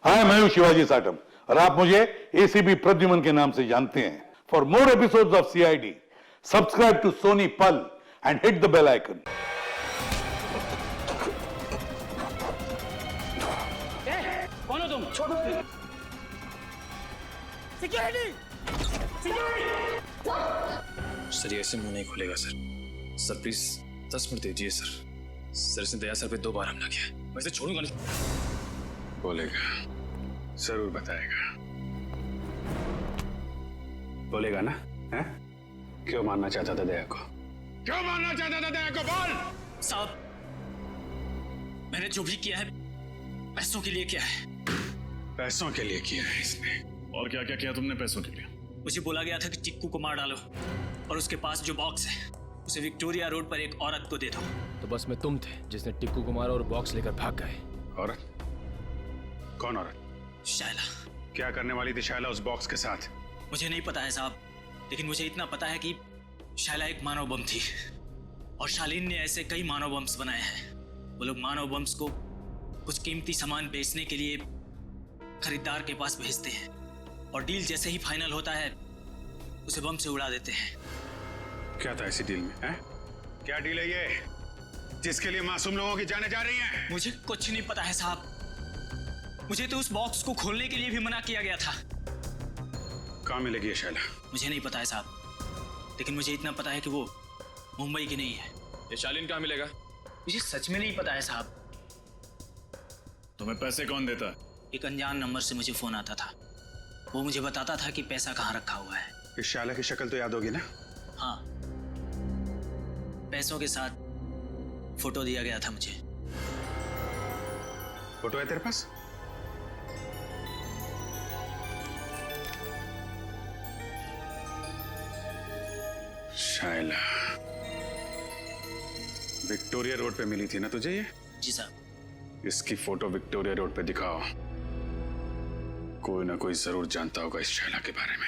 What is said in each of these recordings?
हाय, मैं हूं शिवाजी साटम और आप मुझे एसीपी प्रद्युमन के नाम से जानते हैं। For more episodes of CID, subscribe to Sony Pal and hit the bell icon. कौन हो तुम? छोड़ो। सिक्योरिटी! सर ये ऐसे मुंह नहीं खुलेगा सर। सर प्लीज 10 मिनट दीजिए सर। सर इसने दया सर पे 2 बार हमला किया, वैसे छोड़ूंगा नहीं। बोलेगा, जरूर बताएगा। बोलेगा ना? हैं? क्यों मारना चाहता था दया को? क्यों मारना चाहता था दया को? बोल। साहब, मैंने जो भी किया है पैसों के लिए किया है। पैसों के लिए किया है इसने। और क्या क्या किया तुमने पैसों के लिए? मुझे बोला गया था कि चिक्कू को मार डालो और उसके पास जो बॉक्स है उसे विक्टोरिया रोड पर एक औरत को दे दो। तो बस में तुम थे जिसने टिक्कू को मारा और बॉक्स लेकर भाग गए। औरत? कौन औरत? शायला। क्या करने वाली थी शायला उस बॉक्स के साथ? मुझे नहीं पता है साहब, लेकिन मुझे इतना पता है कि शायला एक मानव बम थी और शालीन ने ऐसे कई मानव बम्स बनाए हैं। वो लोग मानव बम्स को कुछ कीमती सामान बेचने के लिए खरीदार के पास भेजते हैं और डील जैसे ही फाइनल होता है उसे बम से उड़ा देते हैं। क्या था ऐसी डील में? हैं? क्या डील है ये जिसके लिए मासूम लोगों की जानें जा रही हैं? मुझे कुछ नहीं पता है साहब। मुझे तो उस बॉक्स को खोलने के लिए भी मना किया गया था। कहाँ मिलेगी ये शायला? मुझे नहीं पता है साहब, लेकिन मुझे इतना पता है कि वो मुंबई की नहीं है। ये शालीन कहाँ मिलेगा? मुझे सच में नहीं पता है साहब। तुम्हें पैसे कौन देता है? एक अनजान नंबर से मुझे फोन आता था। वो मुझे बताता था कि पैसा कहाँ रखा हुआ है। इस शायला की शक्ल तो याद होगी ना? हाँ, पैसों के साथ फोटो दिया गया था मुझे। फोटो है तेरे पास? शायला विक्टोरिया रोड पे मिली थी ना तुझे ये? जी साहब। इसकी फोटो विक्टोरिया रोड पे दिखाओ। कोई ना कोई जरूर जानता होगा इस शायला के बारे में।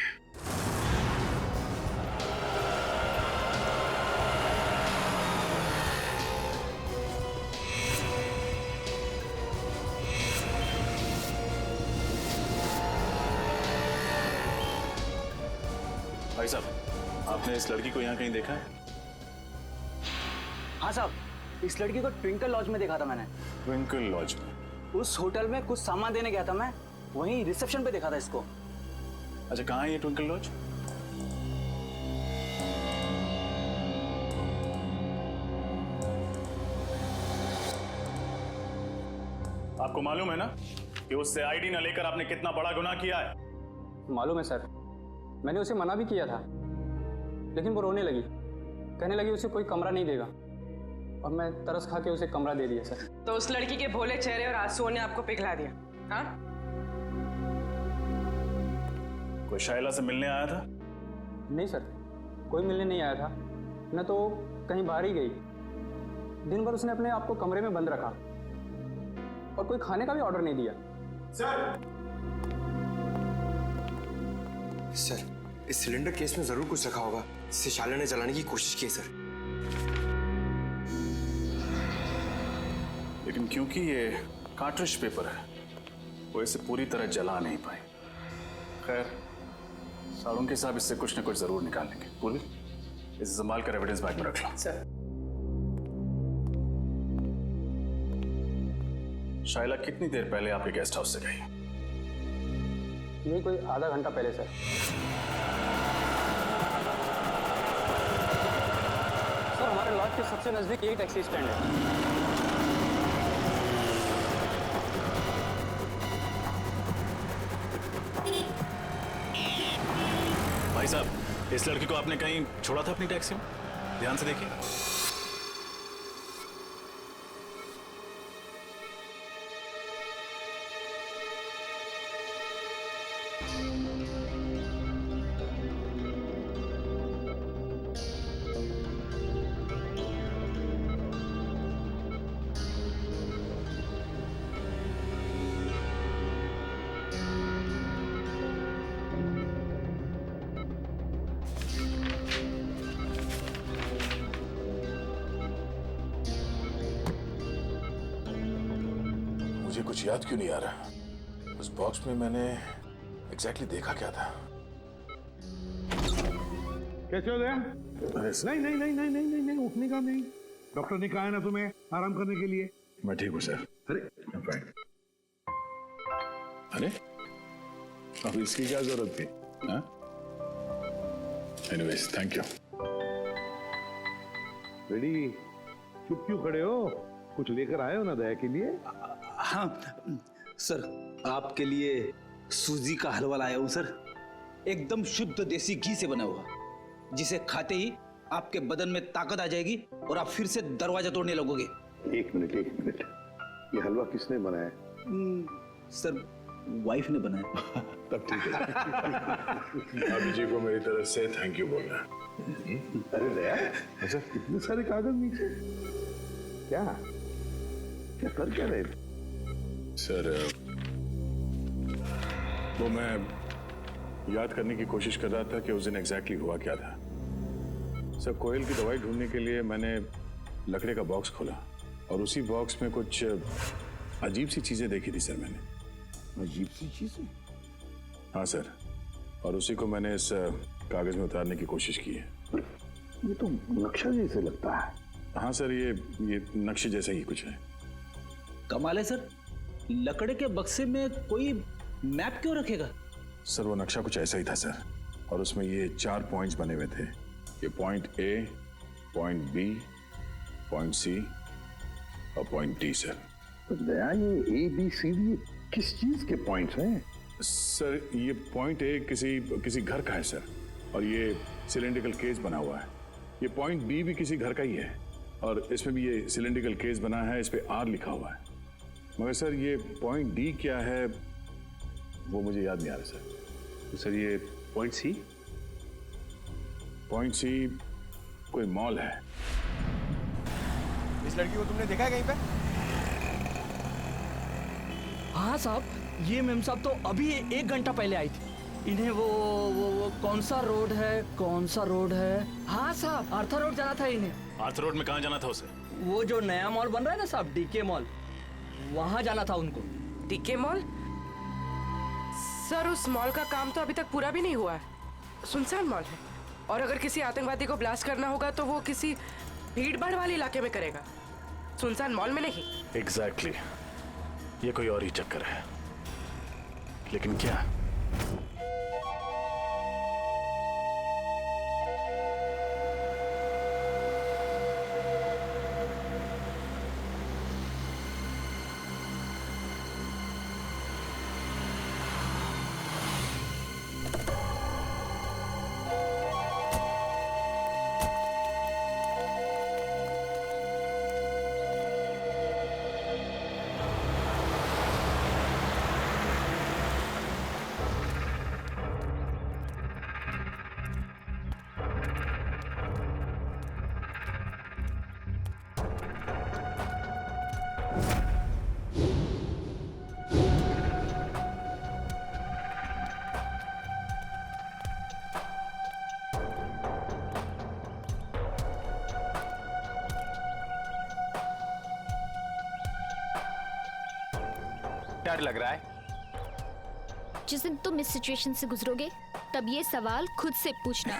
भाई साहब, आपने इस लड़की को यहाँ कहीं देखा है? हाँ साहब, इस लड़की को ट्विंकल लॉज में देखा था मैंने। ट्विंकल लॉज में? उस होटल में कुछ सामान देने गया था मैं, वहीं रिसेप्शन पे देखा था इसको। अच्छा, कहाँ है ये ट्विंकल लॉज? आपको मालूम है ना कि उससे आईडी न लेकर आपने कितना बड़ा गुनाह किया है? मालूम है सर, मैंने उसे मना भी किया था, लेकिन वो रोने लगी, कहने लगी उसे कोई कमरा नहीं देगा और मैं तरस खा के उसे कमरा दे दिया सर। तो उस लड़की के भोले चेहरे और आंसुओं ने आपको पिघला दिया? हाँ? कोई शायला से मिलने आया था? नहीं सर, कोई मिलने नहीं आया था, न तो कहीं बाहर ही गई। दिन भर उसने अपने आप को कमरे में बंद रखा और कोई खाने का भी ऑर्डर नहीं दिया। सर, इस सिलेंडर केस में जरूर कुछ रखा होगा जिसे शायला ने जलाने की कोशिश की है सर। लेकिन क्योंकि ये कार्ट्रिज पेपर है, वो इसे पूरी तरह जला नहीं पाए। खैर, सारुण साहब इससे कुछ न कुछ जरूर निकाल लेंगे। पूर्वी, इसे संभाल कर एविडेंस बैग में रख लो। सर। शायला कितनी देर पहले आपके गेस्ट हाउस से गई? यही कोई आधा घंटा पहले सर। सर, हमारे लॉज के सबसे नजदीक यही टैक्सी स्टैंड है। भाई साहब, इस लड़की को आपने कहीं छोड़ा था अपनी टैक्सी में? ध्यान से देखिए। मुझे कुछ याद क्यों नहीं आ रहा? उस बॉक्स में मैंने एग्जैक्टली देखा क्या था? कैसे हो गया? अरे नहीं नहीं नहीं नहीं नहीं नहीं नहीं उठने का नहीं। डॉक्टर ने कहा है ना तुम्हें आराम करने के लिए। मैं ठीक हूँ सर। अरे अरे अब इसकी क्या जरूरत थी? Anyways thank you. बेटी चुप क्यों खड़े हो? कुछ लेकर आए हो ना दया के लिए? हाँ सर, आपके लिए सूजी का हलवा लाया हूँ सर, एकदम शुद्ध देसी घी से बना हुआ, जिसे खाते ही आपके बदन में ताकत आ जाएगी और आप फिर से दरवाजा तोड़ने लगोगे। एक मिनट, ये हलवा किसने बनाया? सर वाइफ ने बनाया। तब ठीक है। भाभी जी को मेरी तरफ से थैंक यू बोलना। अरे दया, अच्छा इतने सारे कागज नीचे क्या क्या कर क्या रहे? सर वो मैं याद करने की कोशिश कर रहा था कि उस दिन एग्जैक्टली हुआ क्या था। सर कोयल की दवाई ढूंढने के लिए मैंने लकड़े का बॉक्स खोला और उसी बॉक्स में कुछ अजीब सी चीजें देखी थी सर मैंने। अजीब सी चीजें? हाँ सर, और उसी को मैंने इस कागज में उतारने की कोशिश की है। ये तो नक्शा जैसे लगता है। हाँ सर, ये नक्शे जैसा ही कुछ है। कमाल है सर, लकड़े के बक्से में कोई मैप क्यों रखेगा? सर वो नक्शा कुछ ऐसा ही था सर, और उसमें ये 4 पॉइंट्स बने हुए थे। ये point A, point B, point C और पॉइंट डी सर। तो दया ये ABCD किस चीज के पॉइंट्स हैं? सर ये पॉइंट ए किसी घर का है सर, और ये सिलेंड्रिकल केस बना हुआ है। ये पॉइंट बी भी किसी घर का ही है, और इसमें भी ये सिलेंड्रिकल केस बना है, इस पे R लिखा हुआ है। मगर सर ये पॉइंट डी क्या है वो मुझे याद नहीं आ रहा सर। तो सर ये पॉइंट सी? पॉइंट सी कोई मॉल है। इस लड़की को तुमने देखा है कहीं पे? हाँ साहब, ये मेम साहब तो अभी 1 घंटा पहले आई थी। इन्हें वो कौन सा रोड है? हाँ साहब, आर्थर रोड जाना था इन्हें। आर्थर रोड में कहाँ जाना था उसे? वो जो नया मॉल बन रहा है ना साहब, DK मॉल, वहाँ जाना था उनको। DK mall? सर उस मॉल का काम तो अभी तक पूरा भी नहीं हुआ है, सुनसान मॉल है, और अगर किसी आतंकवादी को ब्लास्ट करना होगा तो वो किसी भीड़ भाड़ वाले इलाके में करेगा, सुनसान मॉल में नहीं। एग्जैक्टली, ये कोई और ही चक्कर है। लेकिन क्या? डर लग रहा है? जिस दिन तुम इस सिचुएशन से गुजरोगे तब ये सवाल खुद से पूछना।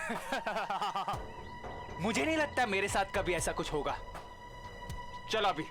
मुझे नहीं लगता मेरे साथ कभी ऐसा कुछ होगा। चलो अभी।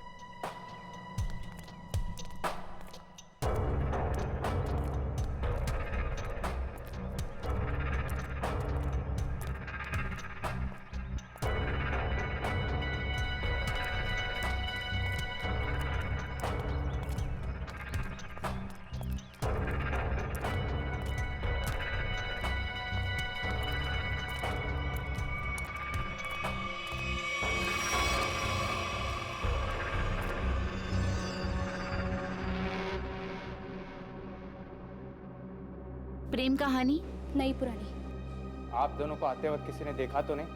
प्रेम कहानी नई पुरानी। आप दोनों को आते वक्त किसी ने देखा तो नहीं?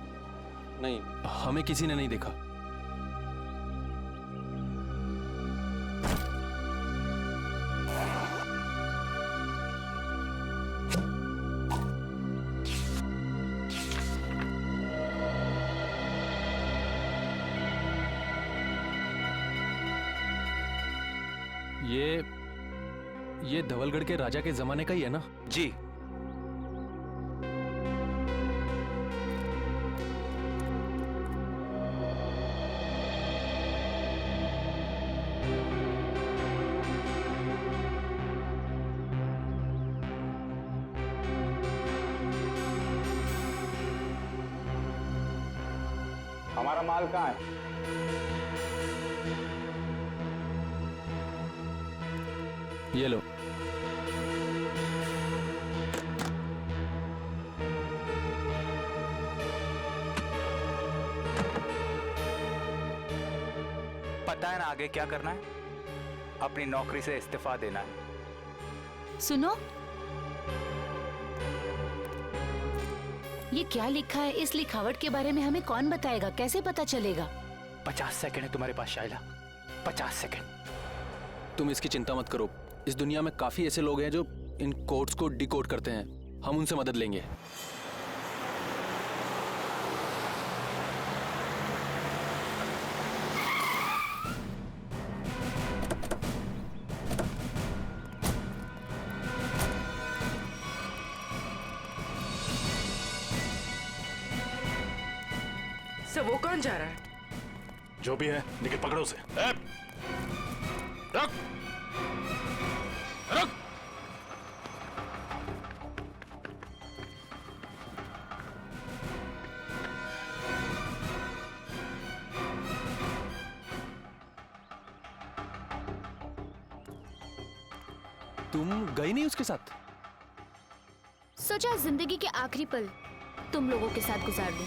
नहीं, हमें किसी ने नहीं देखा। ये धवलगढ़ के राजा के जमाने का ही है ना? जी। हमारा माल कहाँ है? ये लो। पता है ना आगे क्या करना है? अपनी नौकरी से इस्तीफा देना है। सुनो, ये क्या लिखा है? इस लिखावट के बारे में हमें कौन बताएगा? कैसे पता चलेगा? 50 सेकंड है तुम्हारे पास शाइला, 50 सेकंड। तुम इसकी चिंता मत करो। इस दुनिया में काफी ऐसे लोग हैं जो इन कोड्स को डिकोड करते हैं। हम उनसे मदद लेंगे। सर वो कौन जा रहा है? जो भी है निकल, पकड़ो उसे। रख रख। तुम गई नहीं उसके साथ? सोचा जिंदगी के आखिरी पल तुम लोगों के साथ गुजार दूं।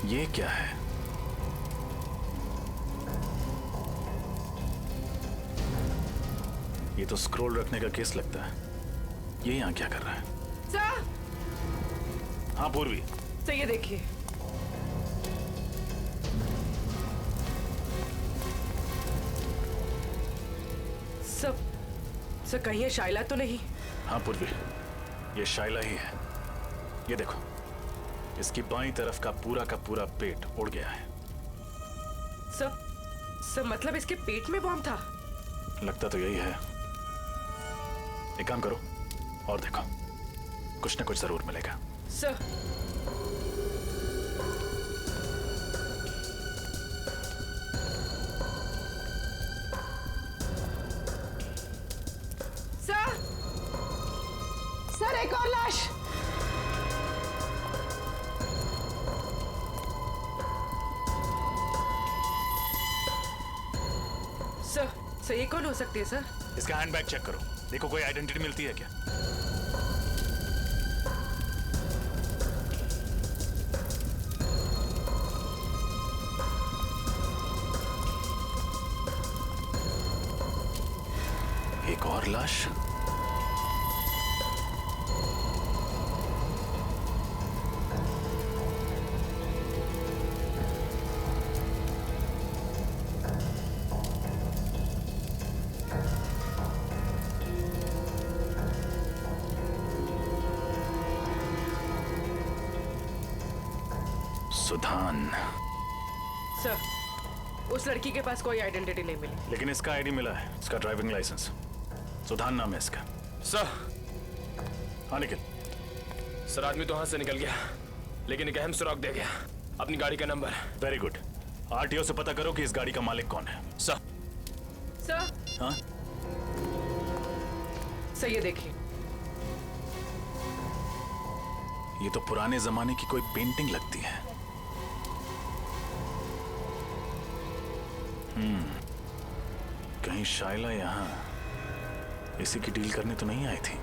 ये क्या है? ये तो स्क्रॉल रखने का केस लगता है। ये यहाँ क्या कर रहा है? सर! हाँ पूर्वी। सर ये देखिए। सर कहीं ये शाइला तो नहीं? हाँ पूर्वी, ये शाइला ही है। ये देखो, इसकी बाईं तरफ का पूरा पेट उड़ गया है। सर मतलब इसके पेट में बॉम्ब था? लगता तो यही है। एक काम करो और देखो, कुछ ना कुछ जरूर मिलेगा। सर सर एक और लाश। सर ये कौन हो सकती है सर? इसका हैंडबैग चेक करो, देखो कोई आइडेंटिटी मिलती है क्या। एक और लाश। सुधान। सर उस लड़की के पास कोई आइडेंटिटी नहीं मिली। लेकिन इसका आईडी मिला है, इसका ड्राइविंग लाइसेंस। सुधान नाम है इसका। सर। हाँ निखिल। सर आदमी तो हाथ से निकल गया, लेकिन एक अहम सुराग दे गया, अपनी गाड़ी का नंबर। Very good. आरटीओ से पता करो कि इस गाड़ी का मालिक कौन है। सर। हाँ सर ये देखिए, ये तो पुराने जमाने की कोई पेंटिंग लगती है। कहीं शाइला यहां इसी की डील करने तो नहीं आई थी?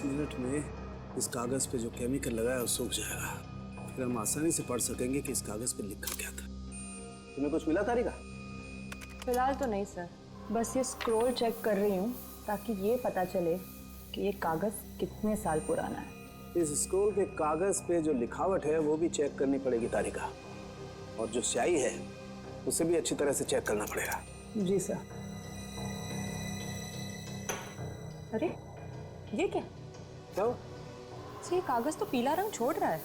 मिनट में इस कागज पे जो केमिकल लगा है वो सूख जाएगा। फिर हम आसानी से पढ़ सकेंगे कि इस कागज पे लिखा क्या था। तुम्हें कुछ मिला तारिका? फिलहाल तो नहीं सर, बस ये स्क्रॉल चेक कर रही हूँ ताकि ये पता चले कि ये कागज कितने साल पुराना है। इस स्क्रॉल के कागज पे जो लिखावट है वो भी चेक करनी पड़ेगी तारिका, और जो स्याही है उसे भी अच्छी तरह से चेक करना पड़ेगा। जी सर। अरे ये क्या? क्या? ये कागज तो पीला रंग छोड़ रहा है।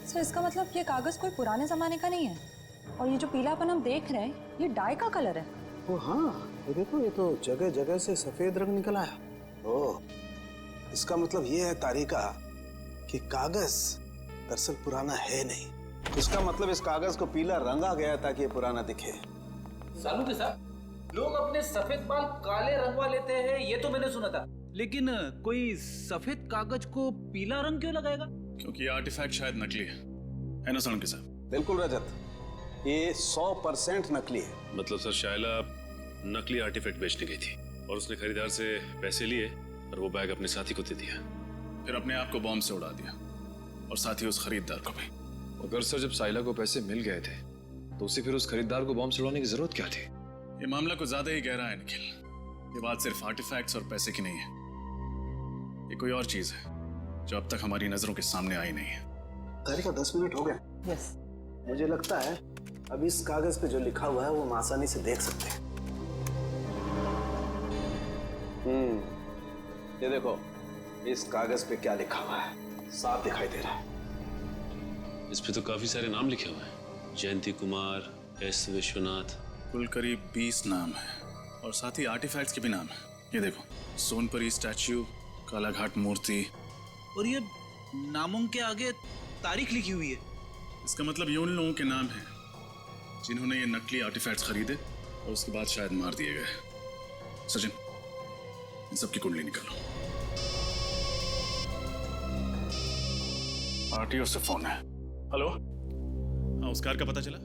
सर इसका मतलब ये कागज कोई पुराने जमाने का नहीं है, और ये जो पीलापन हम देख रहे हैं ये डाई का कलर है। ओ हाँ, ये देखो, ये तो जगह जगह से सफेद रंग निकला है। ओ, इसका मतलब ये है तारिका कि कागज दरअसल पुराना है नहीं। इसका मतलब इस कागज को पीला रंगा गया ताकि ये पुराना दिखे। सालू के साथ लोग अपने सफेद बाल काले रंगवा लेते हैं, ये तो मैंने सुना था, लेकिन कोई सफेद कागज को पीला रंग क्यों लगाएगा? क्योंकि ये आर्टिफैक्ट शायद नकली है ना सालू के साथ? बिल्कुल रजत, ये 100% नकली है। मतलब सर शाइला नकली आर्टिफैक्ट बेचने गई थी और उसने खरीदार से पैसे लिए और वो बैग अपने साथी को दे दिया, फिर अपने आप को बॉम्ब से उड़ा दिया और साथ ही उस खरीदार को भी। अगर सर जब साइला को पैसे मिल गए थे तो उसे फिर उस खरीदार को बॉम्ब से उड़ाने की जरूरत क्या थी? ये मामला कुछ ज्यादा ही गहरा है निखिल। ये बात सिर्फ आर्टिफैक्ट्स और पैसे की नहीं है, ये कोई और चीज है जो अब तक हमारी नजरों के सामने आई नहीं है। तारिका 10 मिनट हो गए। यस। मुझे लगता है अब इस कागज पे जो लिखा हुआ है वो हम आसानी से देख सकते हैं। ये देखो, इस कागज पे क्या लिखा हुआ है, साफ दिखाई दे रहा है। इस पे तो काफी सारे नाम लिखे हुए हैं, जयंती कुमार, एस विश्वनाथ। कुल करीब 20 नाम है और साथ ही आर्टिफैक्ट्स के भी नाम है। ये देखो, सोनपरी स्टैच्यू, कालाघाट मूर्ति, और ये नामों के आगे तारीख लिखी हुई है। इसका मतलब ये उन लोगों के नाम हैं जिन्होंने ये नकली आर्टिफैक्ट्स खरीदे और उसके बाद शायद मार दिए गए। सचिन, इन सबकी कुंडली निकालो। आरटीओ से फोन है। हेलो, हाँ, उस कार का पता चला?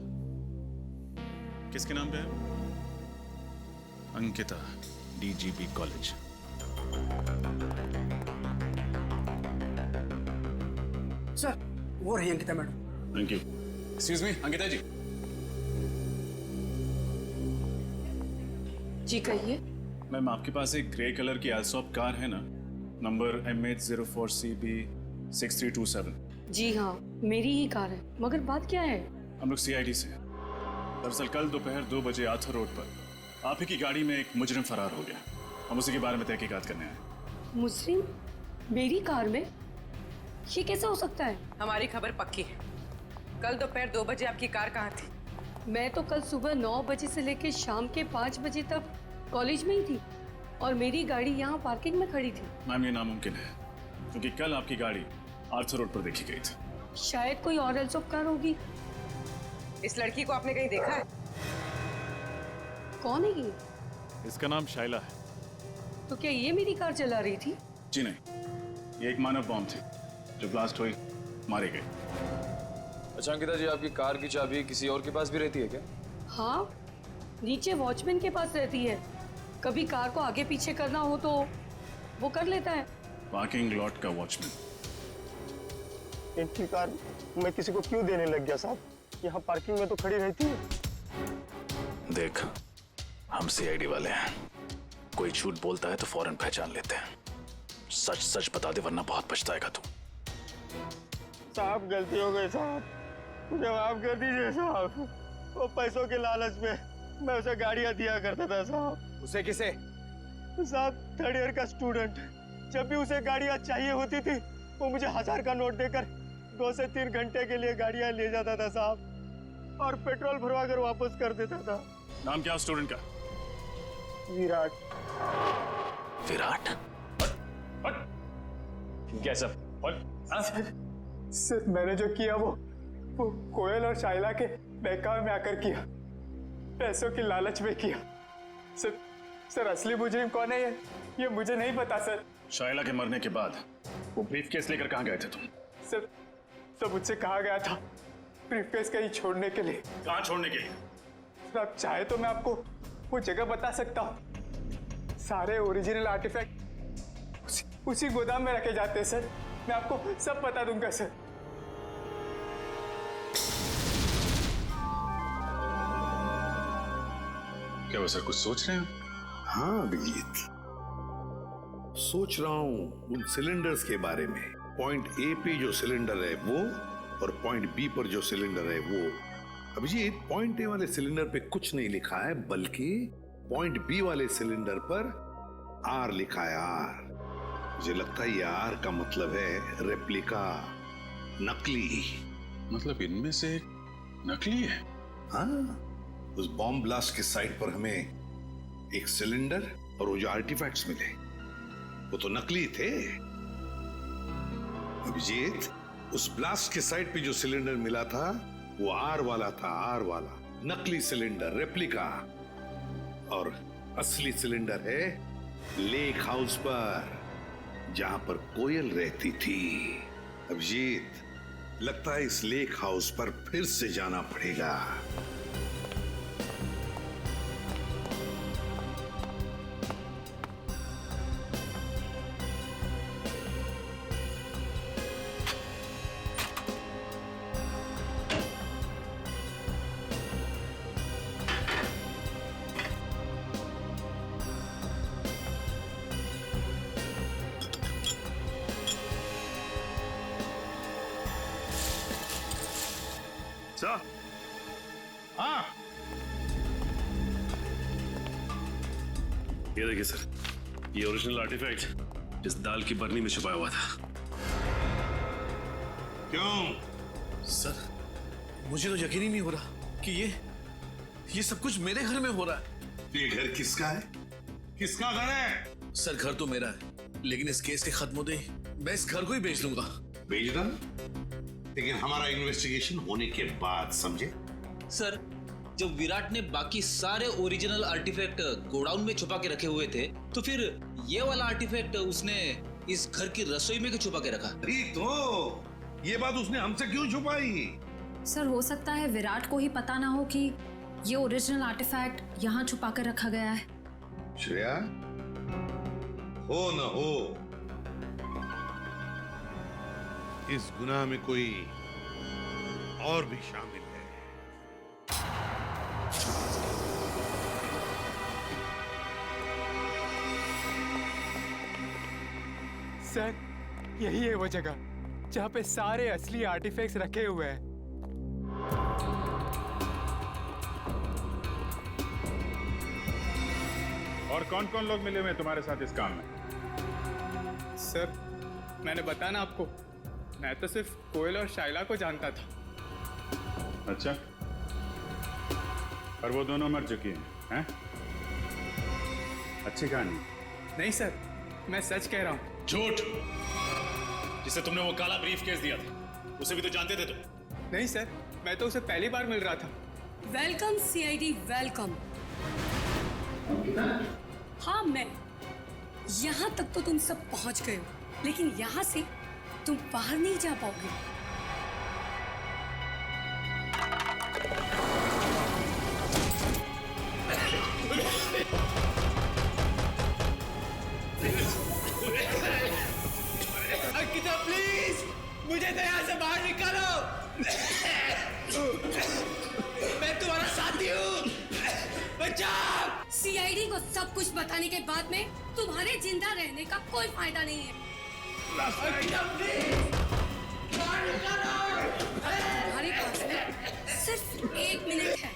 किसके नाम पे है? Ankita, DGP college. सर, वो रही Ankita madam. Thank you. Excuse me, Ankita ji. जी कहिए। मैम, आपके पास एक ग्रे कलर की एल्सॉप कार है ना, नंबर MH04CB6327? जी हाँ, मेरी ही कार है, मगर बात क्या है? हम लोग CID से हैं। दरअसल कल दोपहर 2 बजे आर्थर रोड पर आप ही की गाड़ी में एक मुजरिम फरार हो गया। हम उसी के बारे में तहकीकात करने आए। मुजरिम मेरी कार में? ये कैसा हो सकता है? हमारी खबर पक्की है। कल दोपहर 2 बजे आपकी कार कहाँ थी? मैं तो कल सुबह 9 बजे से लेकर शाम के 5 बजे तक कॉलेज में ही थी और मेरी गाड़ी यहाँ पार्किंग में खड़ी थी। मैम, ये नामुमकिन है क्योंकि कल आपकी गाड़ी आर्थर रोड पर देखी गई थी। शायद कोई और एल्सॉप कार होगी। इस लड़की को आपने कहीं देखा है? कौन है ये? इसका नाम शाइला है। तो क्या ये मेरी कार चला रही थी? जी नहीं, ये एक मानव बॉम्ब थी जो ब्लास्ट हुई, मारे गए। अच्छा अंकिता जी, आपकी कार की चाबी किसी और के पास भी रहती है क्या? हाँ, नीचे वॉचमैन के पास रहती है। कभी कार को आगे पीछे करना हो तो वो कर लेता है। पार्किंग लॉट का वॉचमैन। इनकी कार मैं किसी को क्यों देने लग गया साहब? यहाँ पार्किंग में तो खड़ी रहती है। देख, हम CID वाले हैं, कोई झूठ बोलता है तो फौरन पहचान लेते हैं। सच सच बता दे वरना बहुत पछताएगा तू। साहब गलती हो गई साहब, मुझे माफ कर दीजिए साहब। वो पैसों के लालच में मैं उसे गाड़ियां दिया करता था साहब। उसे किसे? साहब, थर्ड ईयर का स्टूडेंट। जब भी उसे गाड़ियां चाहिए होती थी वो मुझे 1000 का नोट देकर 2 से 3 घंटे के लिए गाड़ियां ले जाता था साहब, और पेट्रोल भरवा कर वापस कर देता था। नाम क्या स्टूडेंट का? विराट। विराट? क्या सब? सर, मैंने जो किया वो कोयल और शाइला के बहकावे में आकर किया, पैसों की लालच में किया। सर असली मुजरिम कौन है ये मुझे नहीं पता सर। शाइला के मरने के बाद वो ब्रीफकेस लेकर कहाँ गए थे तुम? सर मुझसे कहा गया था ब्रीफकेस कहीं छोड़ने के लिए। कहाँ छोड़ने के लिए? सर, आप चाहे तो मैं आपको वो जगह बता सकता हूँ। सारे ओरिजिनल आर्टिफैक्ट उसी गोदाम में रखे जाते हैं सर। मैं आपको सब बता दूंगा सर। क्या वो सर कुछ सोच रहे हैं? हाँ अभिजीत, सोच रहा हूं उन सिलेंडर्स के बारे में। पॉइंट ए पे जो सिलेंडर है वो, और पॉइंट बी पर जो सिलेंडर है वो। अभिजीत, पॉइंट ए वाले सिलेंडर पे कुछ नहीं लिखा है, बल्कि पॉइंट बी वाले सिलेंडर पर आर लिखा है, आर। मुझे लगता है ये आर का मतलब है रेप्लिका, नकली। मतलब इनमें से एक नकली है? हाँ, उस बॉम्ब ब्लास्ट के साइट पर हमें एक सिलेंडर और वो जो आर्टिफैक्ट्स मिले वो तो नकली थे। अभिजीत, उस ब्लास्ट के साइट पे जो सिलेंडर मिला था वो आर वाला था, आर वाला नकली सिलेंडर, रेप्लिका। और असली सिलेंडर है लेक हाउस पर, जहां पर कोयल रहती थी। अभिजीत, लगता है इस लेक हाउस पर फिर से जाना पड़ेगा। सर, हाँ, ये देखिए सर, ये ओरिजिनल आर्टिफैक्ट जिस दाल की बरनी में छुपाया हुआ था। क्यों? सर, मुझे तो यकीन ही नहीं हो रहा कि ये सब कुछ मेरे घर में हो रहा है। ये घर किसका है? किसका घर है? सर, घर तो मेरा है, लेकिन इस केस के खत्म होते ही मैं इस घर को ही बेच दूंगा। बेच दो, लेकिन हमारा इन्वेस्टिगेशन होने के बाद, समझे? सर, जब विराट ने बाकी सारे ओरिजिनल आर्टिफैक्ट गोडाउन में छुपा के रखे हुए थे, तो फिर ये वाला आर्टिफैक्ट उसने इस घर की रसोई में क्यों छुपा के रखा? तो ये बात उसने हमसे क्यों छुपाई? सर, हो सकता है विराट को ही पता ना हो कि ये ओरिजिनल आर्टिफैक्ट यहाँ छुपा कर रखा गया है। श्रेया, हो न हो, इस गुनाह में कोई और भी शामिल है। सर, यही है वो जगह जहाँ पे सारे असली आर्टिफैक्ट्स रखे हुए हैं। और कौन कौन लोग मिले हुए तुम्हारे साथ इस काम में? सर, मैंने बताया ना आपको, मैं तो सिर्फ कोयल और शाइला को जानता था। अच्छा, और वो दोनों मर चुकी हैं? अच्छी कहानी। नहीं सर, मैं सच कह रहा हूँ। झूठ! जिसे तुमने वो काला ब्रीफ केस दिया था, उसे भी तो जानते थे तुम। नहीं सर, मैं तो उसे पहली बार मिल रहा था। Welcome CID, welcome. हाँ, मैं यहाँ तक तो तुम सब पहुँच गए हो, लेकिन यहाँ से तुम बाहर नहीं जा पाओगे। अंकिता, प्लीज मुझे तो यहाँ से बाहर निकालो। मैं तुम्हारा साथी हूँ, बचाओ। सीआईडी को सब कुछ बताने के बाद में तुम्हारे जिंदा रहने का कोई फायदा नहीं है। तुम्हारे पास में सिर्फ 1 मिनट है।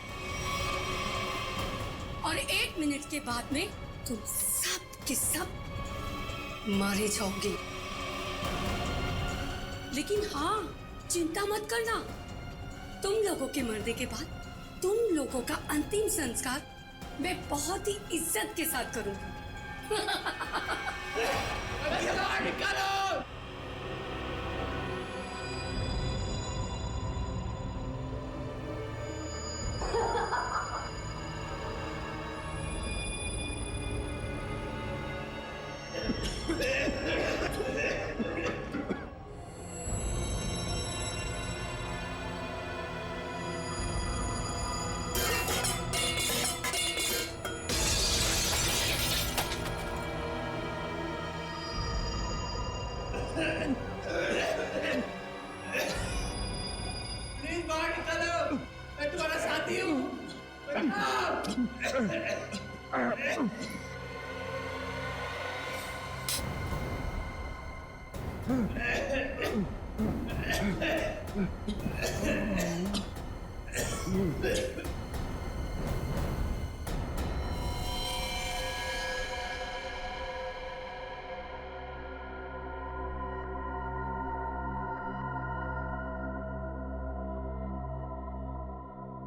मिनट के बाद में तुम सब के सब मारे जाओगे। लेकिन हाँ, चिंता मत करना, तुम लोगों के मरने के बाद तुम लोगों का अंतिम संस्कार मैं बहुत ही इज्जत के साथ करूंगी। प्लीज बाहर निकलो, मैं तुम्हारा साथी हूँ।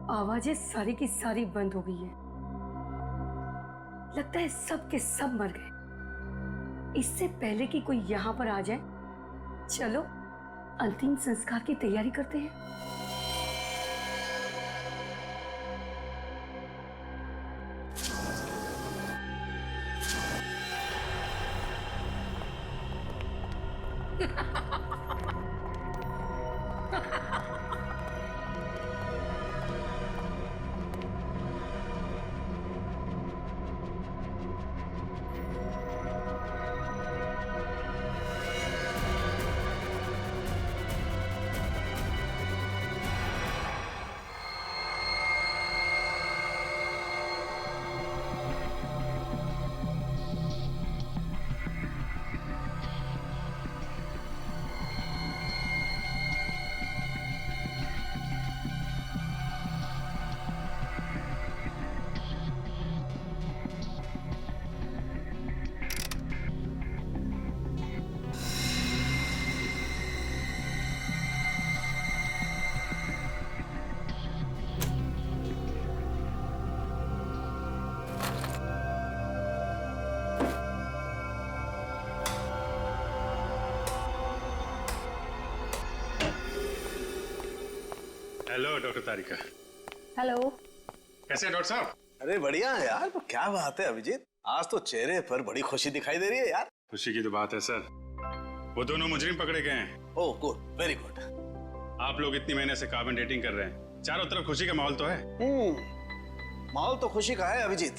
आवाजें सारी की सारी बंद हो गई है। लगता है सब के सब मर गए। इससे पहले कि कोई यहाँ पर आ जाए, चलो अंतिम संस्कार की तैयारी करते हैं। हेलो डॉक्टर तारिका। हेलो। कैसे हैं डॉक्टर साहब? अरे बढ़िया है यार, तो क्या बात है अभिजीत, आज तो चेहरे पर बड़ी खुशी दिखाई दे रही है यार। खुशी की तो बात है सर, वो दोनों मुजरिम पकड़े गए हैं। Oh good, very good. आप लोग इतनी महीने से कार्बन डेटिंग कर रहे हैं, चारों तरफ खुशी का माहौल तो है। माहौल तो खुशी का है अभिजीत,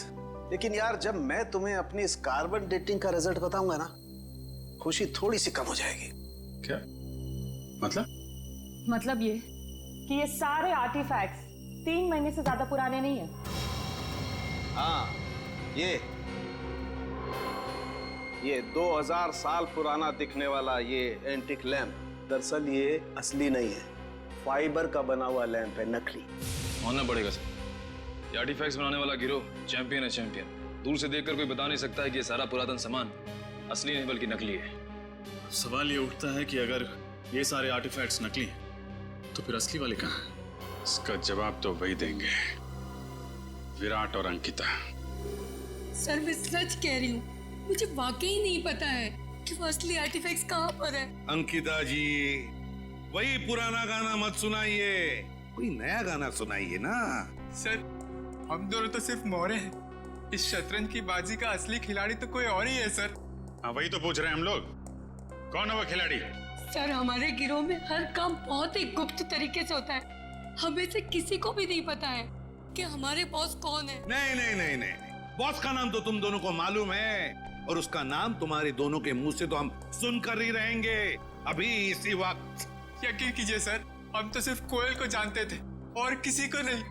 लेकिन यार जब मैं तुम्हें अपनी इस कार्बन डेटिंग का रिजल्ट बताऊंगा ना, खुशी थोड़ी सी कम हो जाएगी। क्या मतलब? मतलब ये कि ये सारे आर्टिफैक्ट्स 3 महीने से ज्यादा पुराने नहीं है। हाँ, ये 2000 साल पुराना दिखने वाला ये एंटिक लैंप दरअसल ये असली नहीं है, फाइबर का बना हुआ लैंप है, नकली। मानना पड़ेगा सर, ये आर्टिफैक्ट्स बनाने वाला गिरोह चैंपियन है, चैंपियन। दूर से देखकर कोई बता नहीं सकता है कि ये सारा पुरातन सामान असली नहीं बल्कि नकली है। सवाल ये उठता है कि अगर ये सारे आर्टिफैक्ट्स नकली हैं तो फिर असली वाले कहाँ हैं? इसका जवाब तो वही देंगे, विराट और अंकिता। सर मैं सच कह रही हूँ, मुझे वाकई नहीं पता है कि वो असली आर्टिफैक्ट्स कहाँ पर है। अंकिता जी, वही पुराना गाना मत सुनाइए, कोई नया गाना सुनाइए ना। सर हम दोनों तो सिर्फ मोरे हैं, इस शतरंज की बाजी का असली खिलाड़ी तो कोई और ही है सर। हाँ वही तो पूछ रहे हैं हम लोग, कौन है वो खिलाड़ी? सर हमारे गिरोह में हर काम बहुत ही गुप्त तरीके से होता है, हमें से किसी को भी नहीं पता है कि हमारे बॉस कौन है। नहीं नहीं नहीं नहीं, बॉस का नाम तो तुम दोनों को मालूम है, और उसका नाम तुम्हारे दोनों के मुंह से तो हम सुनकर ही रहेंगे अभी इसी वक्त। यकीन कीजिए सर, हम तो सिर्फ कोयल को जानते थे और किसी को नहीं।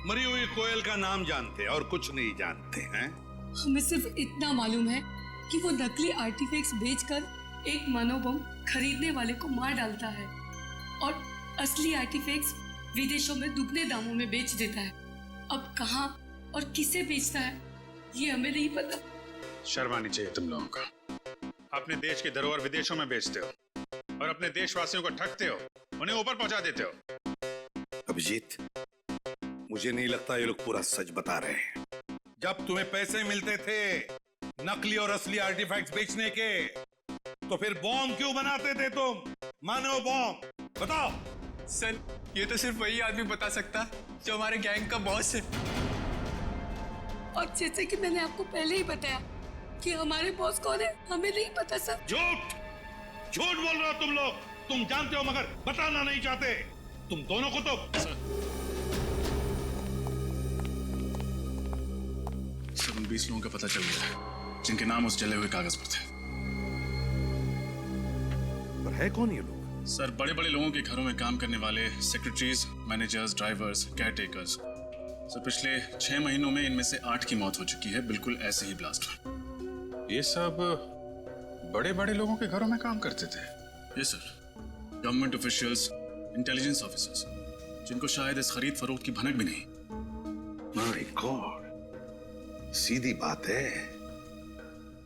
मरी हुई कोयल का नाम जानते और कुछ नहीं जानते हैं। हमें सिर्फ इतना मालूम है कि वो नकली आर्टिफैक्ट्स बेचकर एक मनोबम खरीदने वाले को मार डालता है और असली आर्टिफैक्ट्स विदेशों में दुगने दामों में बेच देता है। अब कहाँ और किसे बेचता है ये हमें नहीं पता। शर्म आनी चाहिए तुम लोगों का। अपने देश की धरोहर विदेशों में बेचते हो और अपने देशवासियों को ठगते हो, उन्हें ऊपर पहुंचा देते हो। अभिजीत, मुझे नहीं लगता ये लोग पूरा सच बता रहे हैं। जब तुम्हें पैसे मिलते थे नकली और असली आर्टिफैक्ट्स बेचने के, तो फिर बॉम्ब क्यों बनाते थे तुम? मानव बॉम्ब, बताओ। सर, ये तो सिर्फ वही आदमी बता सकता जो हमारे गैंग का बॉस है। और जैसे कि मैंने आपको पहले ही बताया कि हमारे बॉस कौन है, हमें नहीं पता सर। झूठ झूठ बोल रहे हो तुम लोग। तुम जानते हो मगर बताना नहीं चाहते। तुम दोनों को तो सर, उन 20 लोगों का पता चल गया है जिनके नाम उस जले हुए कागज पर थे। पर है कौन ये लोग? सर, बड़े बड़े लोगों के घरों में काम करने वाले secretaries, managers, drivers, caretakers. Sir, पिछले 6 महीनों में इनमें से 8 की मौत हो चुकी है, बिल्कुल ऐसे ही ब्लास्ट में। ये सब बड़े बड़े लोगों के घरों में काम करते थे? Yes sir, government officials, intelligence officers, जिनको शायद इस खरीद फरोख्त की भनक भी नहीं। माय गॉड, सीधी बात है।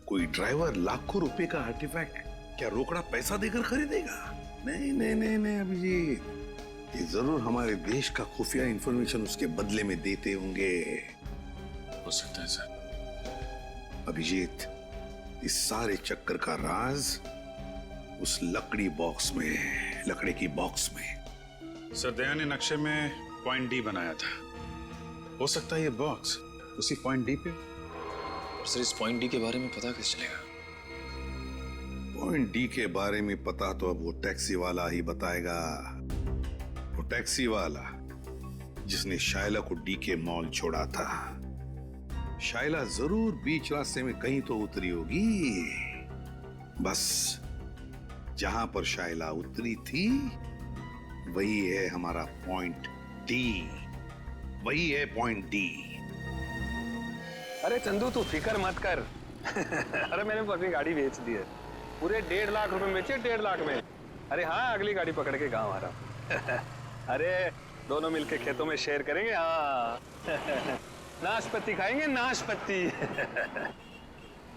कोई ड्राइवर लाखों रुपए का आर्टिफैक्ट क्या रोकड़ा पैसा देकर खरीदेगा? नहीं नहीं नहीं नहीं अभिजीत, ये जरूर हमारे देश का खुफिया इंफॉर्मेशन उसके बदले में देते होंगे। हो सकता है सर। अभिजीत, इस सारे चक्कर का राज उस लकड़ी बॉक्स में है, लकड़ी की बॉक्स में। सर, दया ने नक्शे में पॉइंट डी बनाया था। हो सकता है ये बॉक्स उसी पॉइंट डी पे। सर, इस पॉइंट डी के बारे में पता कैसे चलेगा? पॉइंट डी के बारे में पता तो अब वो टैक्सी वाला ही बताएगा। वो टैक्सी वाला जिसने शायला को डी के मॉल छोड़ा था। शायला जरूर बीच रास्ते में कहीं तो उतरी होगी। बस जहां पर शायला उतरी थी वही है हमारा पॉइंट डी। वही है पॉइंट डी। अरे चंदू, तू फिक्र मत कर। अरे मैंने अपनी गाड़ी बेच दी है, पूरे 1.5 लाख रुपए में बेचे, 1.5 लाख में। अरे हाँ, अगली गाड़ी पकड़ के गांव आ रहा हूं। अरे दोनों मिलके खेतों में शेयर करेंगे। हाँ नाशपाती खाएंगे, नाशपाती।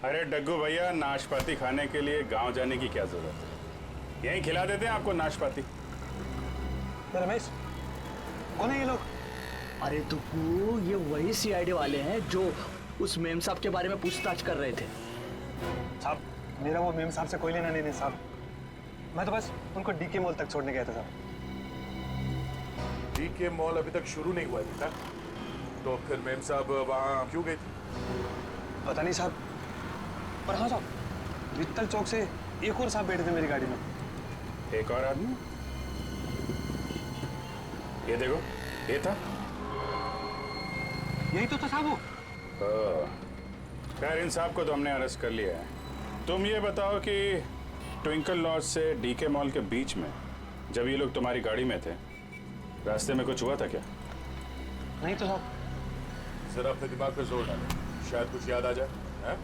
अरे डग्गू भैया, नाशपाती खाने के लिए गांव जाने की क्या जरूरत है? यहीं खिला देते हैं आपको नाशपाती। रमेश, कौन है ये लोग? अरे तो ये वही सीआईडी वाले हैं जो उस मेम साहब के बारे में पूछताछ कर रहे थे। साहब, मेरा वो मेम साहब से कोई लेना नहीं साहब। मैं तो बस उनको डीके मॉल तक छोड़ने गया था साहब। डीके मॉल अभी तक शुरू नहीं हुआ था, तो फिर मेम साहब वहाँ क्यों गए थे? पता नहीं साहब, पर हाँ साहब, वित्तल चौक से एक और साहब बैठे थे मेरी गाड़ी में। एक और आदमी? ये देखो, ये था। यही तो था साहब वो। खैर, इन साहब को तो हमने अरेस्ट कर लिया है। तुम ये बताओ कि ट्विंकल लॉज से डीके मॉल के बीच में जब ये लोग तुम्हारी गाड़ी में थे, रास्ते में कुछ हुआ था क्या? नहीं तो साहब। जरा अपने दिमाग पे जोर डालो, शायद कुछ याद आ जाए। हैं?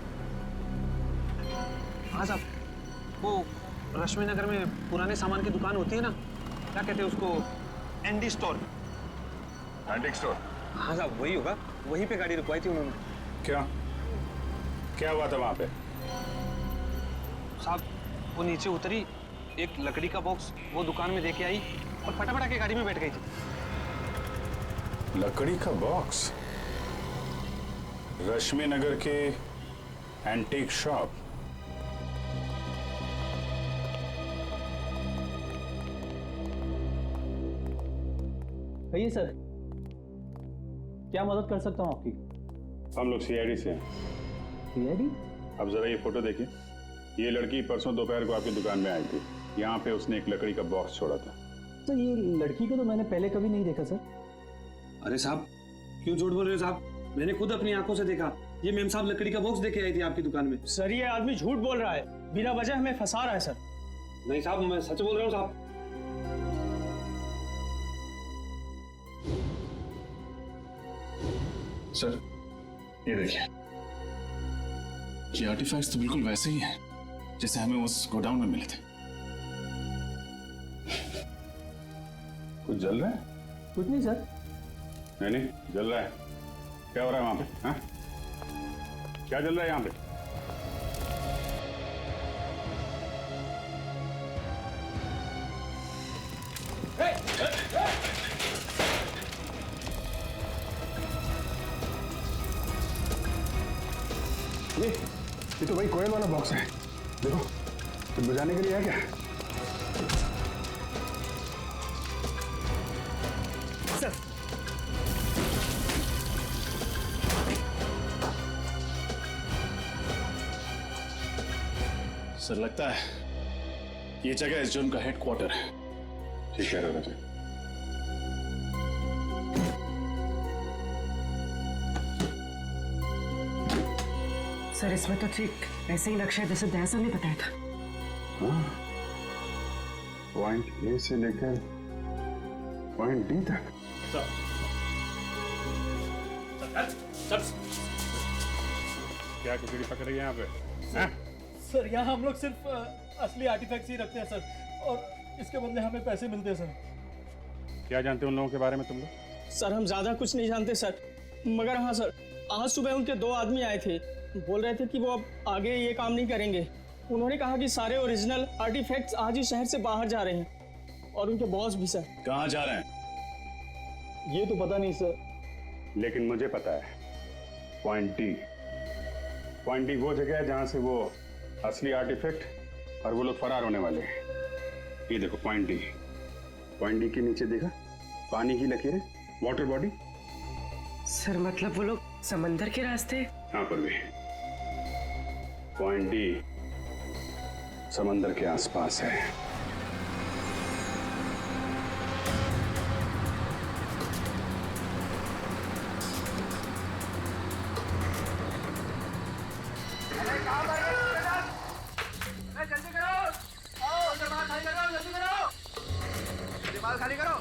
हाँ साहब, वो रश्मि नगर में पुराने सामान की दुकान होती है ना, क्या कहते हैं उसको, एंडी स्टोर। Antique store? हाँ साहब, वही होगा। वहीं पे गाड़ी रुकवाई थी उन्होंने। क्या हुआ था वहां पे? साहब, वो नीचे उतरी, एक लकड़ी का बॉक्स वो दुकान में देके आई और फटाफट आके गाड़ी में बैठ गई थी। लकड़ी का बॉक्स? रश्मि नगर के एंटीक शॉप? कहिए सर, क्या मदद कर सकता हूँ आपकी? हम लोग सीआईडी से हैं। सीआईडी? अब जरा ये फोटो देखिए। ये लड़की परसों दोपहर को आपकी दुकान में आई थी। यहाँ पे उसने एक लकड़ी का बॉक्स छोड़ा था। तो ये लड़की को तो मैंने पहले कभी नहीं देखा सर। अरे साहब, क्यों झूठ बोल रहे हो साहब? मैंने खुद अपनी आंखों से देखा। ये मेम साहब लकड़ी का बॉक्स देके आई थी आपकी दुकान में। सर, ये आदमी झूठ बोल रहा है, बिना वजह हमें फंसा रहा है सर। नहीं साहब, मैं सच बोल रहा हूँ साहब। सर, ये देखिए, ये आर्टिफैक्ट्स तो बिल्कुल वैसे ही हैं जैसे हमें उस गोडाउन में मिले थे। कुछ जल रहा है? कुछ नहीं सर। नहीं, जल रहा है। क्या हो रहा है वहां पे? हाँ? क्या चल रहा है यहाँ पे? ये तो भाई कोयल वाला बॉक्स है। देखो, कुछ बजाने के लिए है क्या? सर, सर लगता है ये जगह इस जुर्म का हेडक्वार्टर है। ठीक है रजत। सर इसमें तो ठीक ऐसे ही नक्शा है जैसे दया सर ने बताया था। हाँ, पॉइंट ए से लेकर पॉइंट डी तक। क्या खिचड़ी पक रही है यहाँ पे? सर यहाँ हम लोग सिर्फ असली आर्टिफैक्ट्स ही रखते हैं सर, और इसके बदले हमें पैसे मिलते हैं सर। क्या जानते हो उन लोगों के बारे में तुम लोग? सर हम ज्यादा कुछ नहीं जानते सर, मगर हाँ सर, आज सुबह उनके 2 आदमी आए थे, बोल रहे थे कि वो अब आगे ये काम नहीं करेंगे। उन्होंने कहा कि सारे ओरिजिनल आर्टिफैक्ट्स आज ही शहर से बाहर जा रहे हैं, और उनके बॉस भी सर। कहाँ जा रहे हैं? ये तो पता नहीं सर। लेकिन मुझे पता है, पॉइंट डी। पॉइंट डी वो जगह है जहाँ से वो असली आर्टिफैक्ट और वो लोग फरार होने वाले हैं। ये देखो पॉइंट डी। पॉइंट डी के नीचे देखा पानी की लकीरें, वाटर बॉडी। सर मतलब वो लोग समंदर के रास्ते? हाँ पर पॉइंट डी समंदर के आसपास है। जल्दी करो, आओ दिमाग खाली करो, जल्दी करो, दिमाग खाली करो।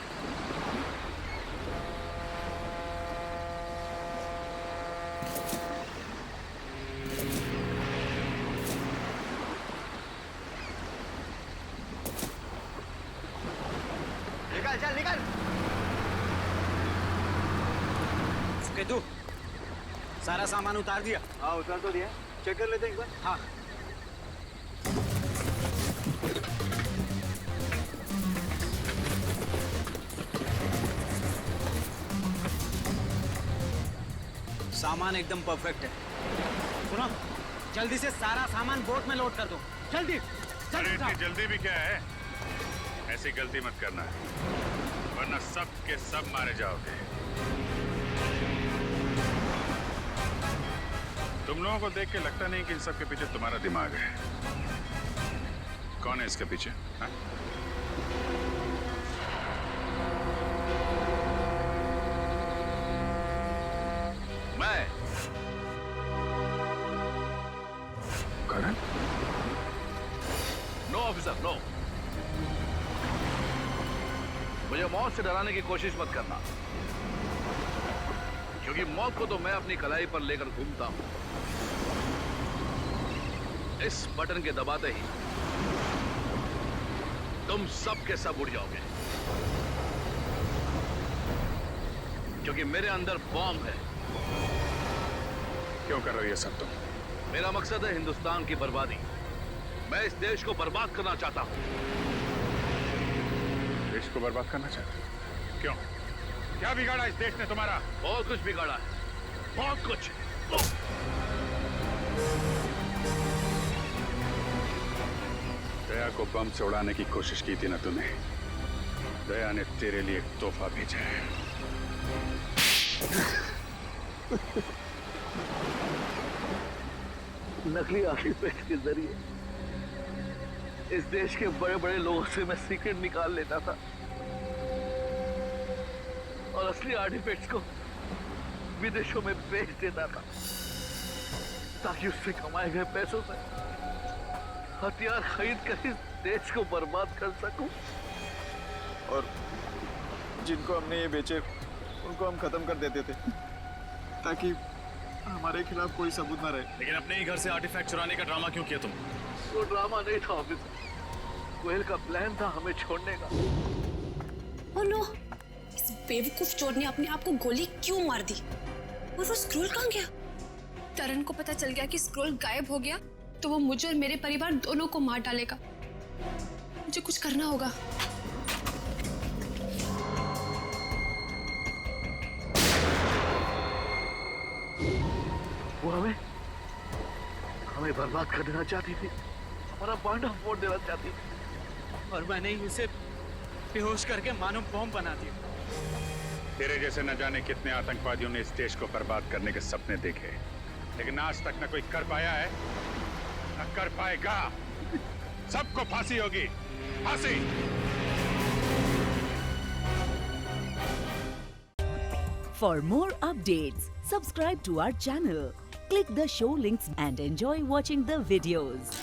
निकल, चल निकल। तू सारा सामान उतार दिया? हाँ उतार तो दिया, चेक कर लेते हैं एक बार। हाँ। सामान एकदम परफेक्ट है। सुनो, जल्दी से सारा सामान बोट में लोड कर दो, जल्दी। अरे इतनी जल्दी भी क्या है? ऐसी गलती मत करना, वरना सब के सब मारे जाओगे। तुम लोगों को देख के लगता नहीं कि इन सब के पीछे तुम्हारा दिमाग है। कौन है इसके पीछे? हा? मैं। करण? No officer, no. मुझे मौत से डराने की कोशिश मत करना, क्योंकि मौत को तो मैं अपनी कलाई पर लेकर घूमता हूं। इस बटन के दबाते ही तुम सब के सब उड़ जाओगे, क्योंकि मेरे अंदर बॉम्ब है। क्यों कर रहे हो ये सब तुम? मेरा मकसद है हिंदुस्तान की बर्बादी। मैं इस देश को बर्बाद करना चाहता हूं। देश को बर्बाद करना चाहते हो? क्यों? क्या बिगाड़ा इस देश ने तुम्हारा? बहुत कुछ बिगाड़ा है, बहुत कुछ। दया को बम से उड़ाने की कोशिश की थी ना तूने? दया ने तेरे लिए एक तोहफा भेजा है। नकली आर्टिफैक्ट के जरिए इस देश के बड़े बड़े लोगों से मैं सीक्रेट निकाल लेता था, और असली आर्टिफैक्ट्स को विदेशों में बेच देता था, ताकि उससे कमाए गए पैसों से हथियार खरीद कर इस देश को बर्बाद कर सकूं। और जिनको हमने ये बेचे उनको हम खत्म कर देते थे, ताकि हमारे खिलाफ कोई सबूत ना रहे। लेकिन अपने ही घर से आर्टिफैक्ट चुराने का ड्रामा क्यों किया तुम? वो ड्रामा नहीं था ऑफिसर, कोयल का प्लान था हमें छोड़ने का। ओह नो, इस बेवकूफ चोर ने अपने आप को गोली क्यों मार दी? और वो स्क्रोल कहाँ गया? तरन को पता चल गया कि स्क्रोल गायब हो गया तो वो मुझे और मेरे परिवार दोनों को मार डालेगा। मुझे कुछ करना होगा। वो हमें बर्बाद कर देना चाहती थी, हमारा पॉइंट ऑफ वोट देना चाहती थी, और मैंने ही उसे बेहोश करके मानो बॉम्ब बना दिया। तेरे जैसे न जाने कितने आतंकवादियों ने इस देश को बर्बाद करने के सपने देखे, लेकिन आज तक न कोई कर पाया है न कर पाएगा। सबको फांसी होगी, फांसी। For more updates, subscribe to our channel, click the show links and enjoy watching the videos.